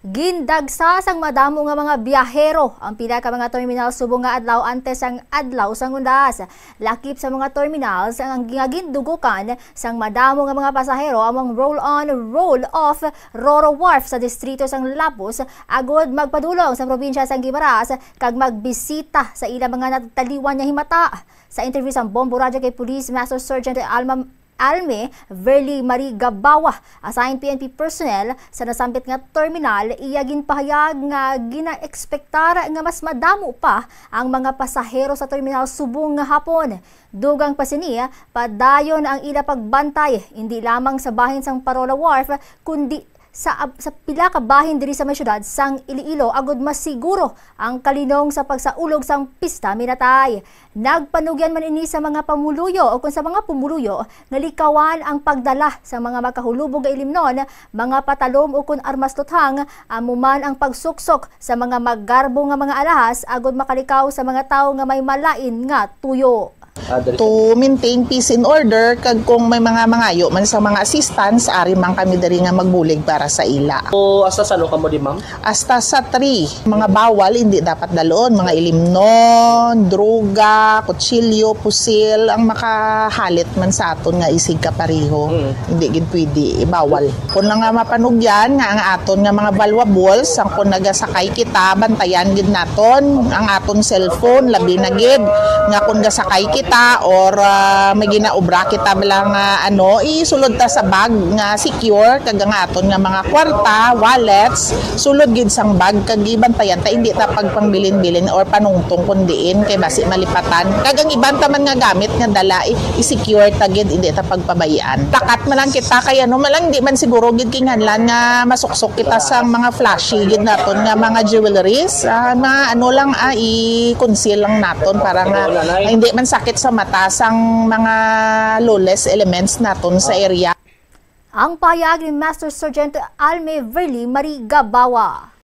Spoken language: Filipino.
Gindagsa sang madamo nga mga biyahero ang pila ka mga terminal Subong nga adlaw antes ang adlaw sang undas. Lakip sa mga terminals ang gindugukan sang madamo nga mga pasahero among roll-on, roll-off Roro Wharf sa distrito sang Lapus agod magpadulong sa probinsya sang Guimaras kag magbisita sa ilang mga nataliwan nga himata. Sa interview sang Bombo Radyo kay Police Master Sergeant Alme Verly Marie Gabawa, assigned PNP personnel sa nasampit nga terminal, iya ginpahayag nga ginaekspektar nga mas madamo pa ang mga pasahero sa terminal Subong nga hapon. Dugang pasini, padayon ang ila pagbantay, hindi lamang sa bahin sang Parola Wharf, kundi sa pila ka bahin diri sa may syudad sang Iloilo agud mas siguro ang kalinong sa pagsaulog sang pista minatay. Nagpanugyan man ini sa mga pamuluyo o kung sa mga pumuluyo nga likawan ang pagdala sa mga makahulubog nga ilimnon, mga patalom o kun armas luthang, amuman ang pagsuksok sa mga maggarbo nga mga alahas agud makalikaw sa mga tawo nga may malain nga tuyo. To maintain peace and order kag kung may mga mangayo man sa mga assistance ari man kami diri nga magbulig para sa ila. O hasta sa ano ka mo di ma'am? Hasta sa 3 mga bawal hindi dapat dalon, mga ilimnon, droga, kutsilyo, pusil ang makahalit man sa aton nga isig kapariho. Hindi gid pwede bawal. Kun lang nga mapanugyan nga ang aton nga mga valuables ang kun nagasakay kita bantayan gid naton ang aton cellphone labi na gid nga kun gasakay kita or may ginaobra kita bilang isulod ta sa bag nga secure kag ang aton nga mga kwarta, wallets, sulod gid sang bag kag gibantayan ta hindi ta pagpangbilin-bilin or panungtong kundiin kay basi malipatan. Kag ang iban ta man nga gamit nga dala i-secure ta gid hindi ta pagpabayaan. Takat man lang kita kay malang di man siguro gid kinahanglan nga masuksok kita sang mga flashy gid naton nga mga jewelries, mga lang i-conceal lang naton para nga hindi man sakit sa mata sang mga lawless elements naton sa area. Ang pahayag ni Master Sergeant Alme Verly Marie Gabawa.